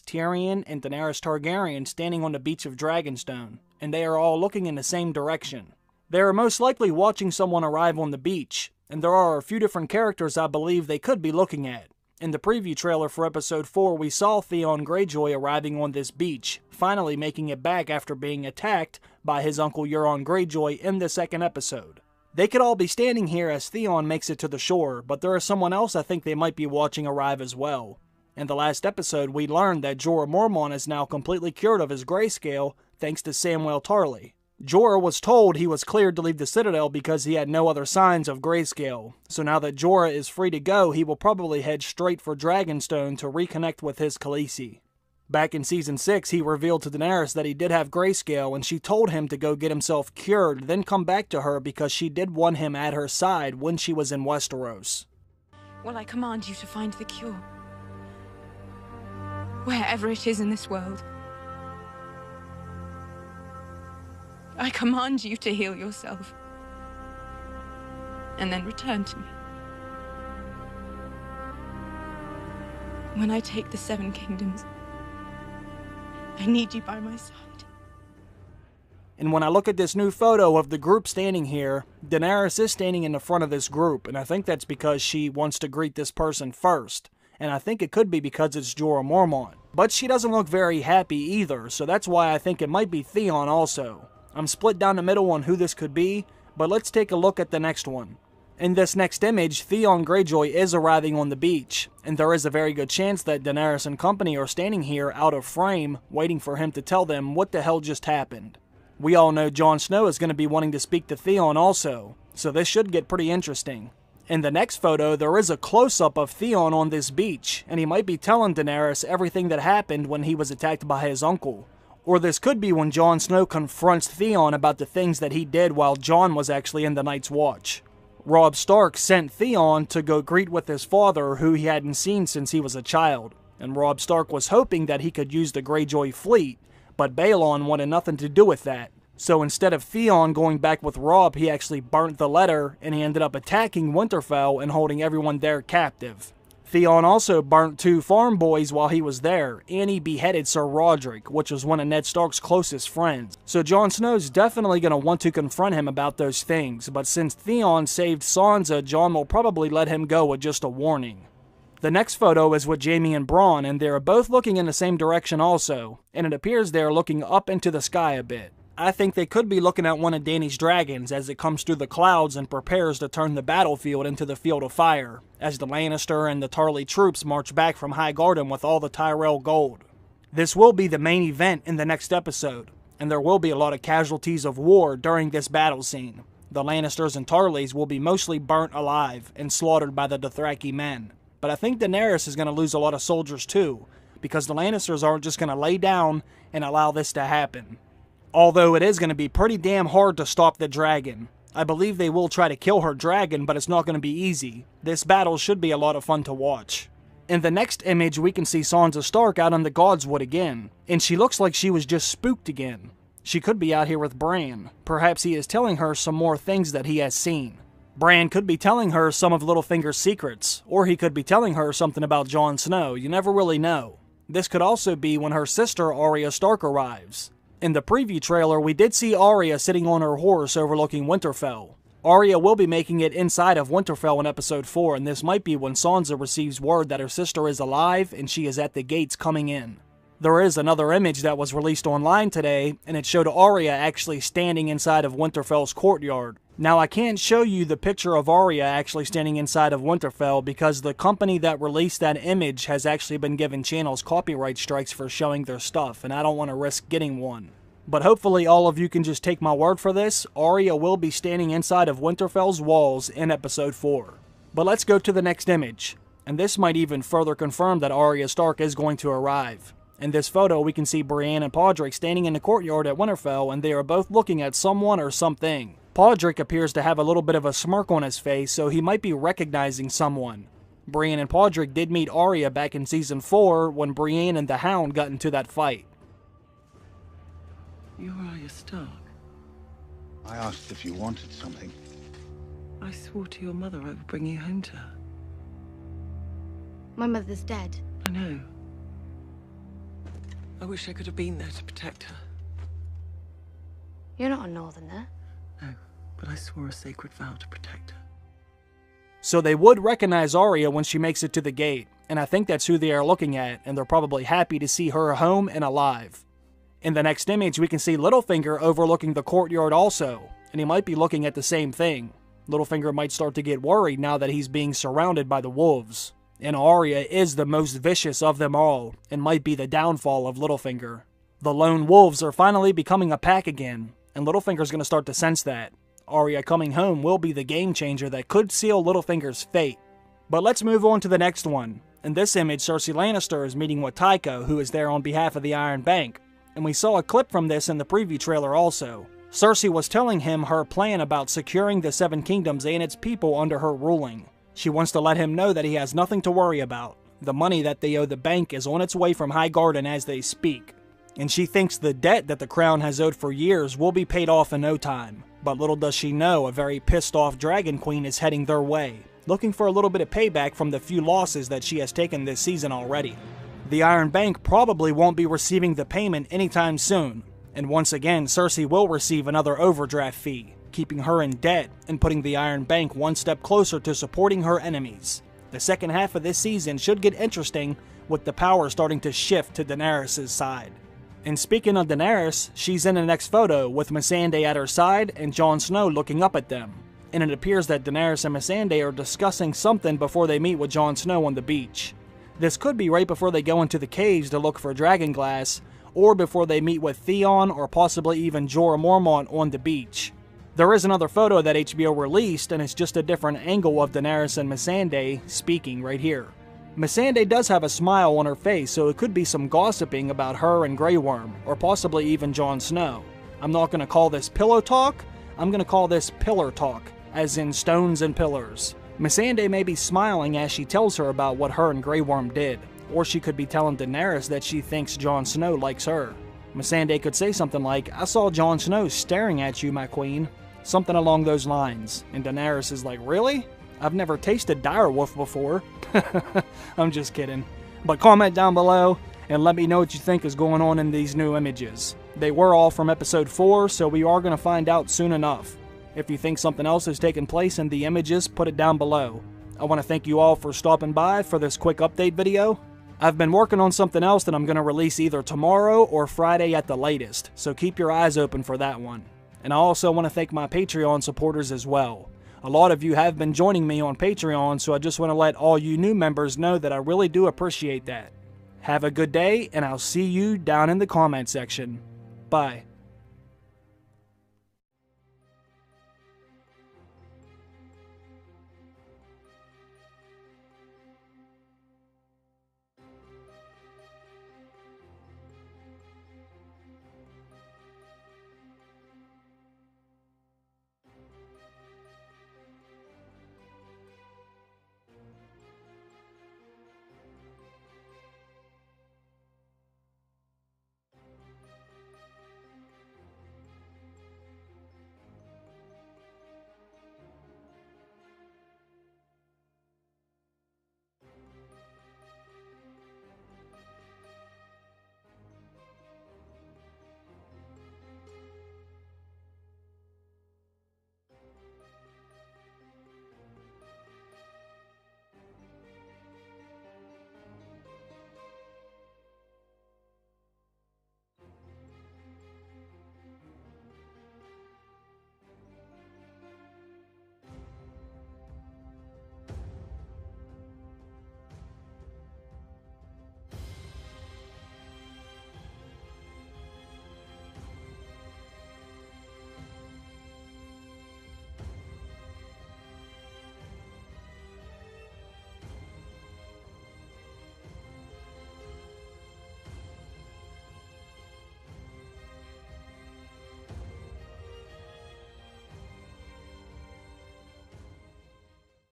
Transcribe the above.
Tyrion and Daenerys Targaryen standing on the beach of Dragonstone, and they are all looking in the same direction. They are most likely watching someone arrive on the beach, and there are a few different characters I believe they could be looking at. In the preview trailer for episode 4, we saw Theon Greyjoy arriving on this beach, finally making it back after being attacked by his uncle Euron Greyjoy in the second episode. They could all be standing here as Theon makes it to the shore, but there is someone else I think they might be watching arrive as well. In the last episode, we learned that Jorah Mormont is now completely cured of his grayscale thanks to Samwell Tarly. Jorah was told he was cleared to leave the Citadel because he had no other signs of grayscale, so now that Jorah is free to go, he will probably head straight for Dragonstone to reconnect with his Khaleesi. Back in Season 6, he revealed to Daenerys that he did have grayscale, and she told him to go get himself cured, then come back to her because she did want him at her side when she was in Westeros. Well, I command you to find the cure. Wherever it is in this world. I command you to heal yourself. And then return to me. When I take the Seven Kingdoms, I need you by my side. And when I look at this new photo of the group standing here, Daenerys is standing in the front of this group, and I think that's because she wants to greet this person first. And I think it could be because it's Jorah Mormont. But she doesn't look very happy either, so that's why I think it might be Theon also. I'm split down the middle on who this could be, but let's take a look at the next one. In this next image, Theon Greyjoy is arriving on the beach, and there is a very good chance that Daenerys and company are standing here out of frame, waiting for him to tell them what the hell just happened. We all know Jon Snow is going to be wanting to speak to Theon also, so this should get pretty interesting. In the next photo, there is a close-up of Theon on this beach, and he might be telling Daenerys everything that happened when he was attacked by his uncle. Or this could be when Jon Snow confronts Theon about the things that he did while Jon was actually in the Night's Watch. Robb Stark sent Theon to go greet with his father, who he hadn't seen since he was a child, and Robb Stark was hoping that he could use the Greyjoy fleet, but Baelon wanted nothing to do with that. So instead of Theon going back with Robb, he actually burnt the letter, and he ended up attacking Winterfell and holding everyone there captive. Theon also burnt 2 farm boys while he was there, and he beheaded Sir Roderick, which was one of Ned Stark's closest friends. So Jon Snow's definitely going to want to confront him about those things, but since Theon saved Sansa, Jon will probably let him go with just a warning. The next photo is with Jaime and Bronn, and they're both looking in the same direction also, and it appears they're looking up into the sky a bit. I think they could be looking at one of Dany's dragons as it comes through the clouds and prepares to turn the battlefield into the field of fire, as the Lannister and the Tarly troops march back from High Garden with all the Tyrell gold. This will be the main event in the next episode, and there will be a lot of casualties of war during this battle scene. The Lannisters and Tarlys will be mostly burnt alive and slaughtered by the Dothraki men. But I think Daenerys is going to lose a lot of soldiers too, because the Lannisters aren't just going to lay down and allow this to happen. Although it is going to be pretty damn hard to stop the dragon. I believe they will try to kill her dragon, but it's not going to be easy. This battle should be a lot of fun to watch. In the next image, we can see Sansa Stark out on the Godswood again, and she looks like she was just spooked again. She could be out here with Bran. Perhaps he is telling her some more things that he has seen. Bran could be telling her some of Littlefinger's secrets, or he could be telling her something about Jon Snow. You never really know. This could also be when her sister Arya Stark arrives. In the preview trailer, we did see Arya sitting on her horse overlooking Winterfell. Arya will be making it inside of Winterfell in episode 4, and this might be when Sansa receives word that her sister is alive and she is at the gates coming in. There is another image that was released online today, and it showed Arya actually standing inside of Winterfell's courtyard. Now, I can't show you the picture of Arya actually standing inside of Winterfell because the company that released that image has actually been given channels copyright strikes for showing their stuff, and I don't want to risk getting one. But hopefully all of you can just take my word for this. Arya will be standing inside of Winterfell's walls in episode 4. But let's go to the next image, and this might even further confirm that Arya Stark is going to arrive. In this photo, we can see Brienne and Podrick standing in the courtyard at Winterfell, and they are both looking at someone or something. Podrick appears to have a little bit of a smirk on his face, so he might be recognizing someone. Brienne and Podrick did meet Arya back in Season 4 when Brienne and the Hound got into that fight. You're Arya Stark. I asked if you wanted something. I swore to your mother I would bring you home to her. My mother's dead. I know. I wish I could have been there to protect her. You're not a northerner. No, but I swore a sacred vow to protect her. So they would recognize Arya when she makes it to the gate, and I think that's who they are looking at, and they're probably happy to see her home and alive. In the next image, we can see Littlefinger overlooking the courtyard also, and he might be looking at the same thing. Littlefinger might start to get worried now that he's being surrounded by the wolves. And Arya is the most vicious of them all, and might be the downfall of Littlefinger. The lone wolves are finally becoming a pack again, and Littlefinger's going to start to sense that. Arya coming home will be the game changer that could seal Littlefinger's fate. But let's move on to the next one. In this image, Cersei Lannister is meeting with Tycho, who is there on behalf of the Iron Bank. And we saw a clip from this in the preview trailer also. Cersei was telling him her plan about securing the Seven Kingdoms and its people under her ruling. She wants to let him know that he has nothing to worry about. The money that they owe the bank is on its way from Highgarden as they speak. And she thinks the debt that the crown has owed for years will be paid off in no time. But little does she know, a very pissed off Dragon Queen is heading their way, looking for a little bit of payback from the few losses that she has taken this season already. The Iron Bank probably won't be receiving the payment anytime soon, and once again Cersei will receive another overdraft fee, keeping her in debt and putting the Iron Bank one step closer to supporting her enemies. The second half of this season should get interesting, with the power starting to shift to Daenerys' side. And speaking of Daenerys, she's in the next photo with Missandei at her side and Jon Snow looking up at them. And it appears that Daenerys and Missandei are discussing something before they meet with Jon Snow on the beach. This could be right before they go into the caves to look for Dragonglass, or before they meet with Theon or possibly even Jorah Mormont on the beach. There is another photo that HBO released, and it's just a different angle of Daenerys and Missandei speaking right here. Missandei does have a smile on her face, so it could be some gossiping about her and Grey Worm, or possibly even Jon Snow. I'm not going to call this pillow talk, I'm going to call this pillar talk, as in stones and pillars. Missandei may be smiling as she tells her about what her and Grey Worm did, or she could be telling Daenerys that she thinks Jon Snow likes her. Missandei could say something like, "I saw Jon Snow staring at you, my queen." Something along those lines, and Daenerys is like, "Really? I've never tasted direwolf before." I'm just kidding. But comment down below and let me know what you think is going on in these new images. They were all from episode 4, so we are going to find out soon enough. If you think something else has taken place in the images, put it down below. I want to thank you all for stopping by for this quick update video. I've been working on something else that I'm going to release either tomorrow or Friday at the latest, so keep your eyes open for that one. And I also want to thank my Patreon supporters as well. A lot of you have been joining me on Patreon, so I just want to let all you new members know that I really do appreciate that. Have a good day, and I'll see you down in the comment section. Bye.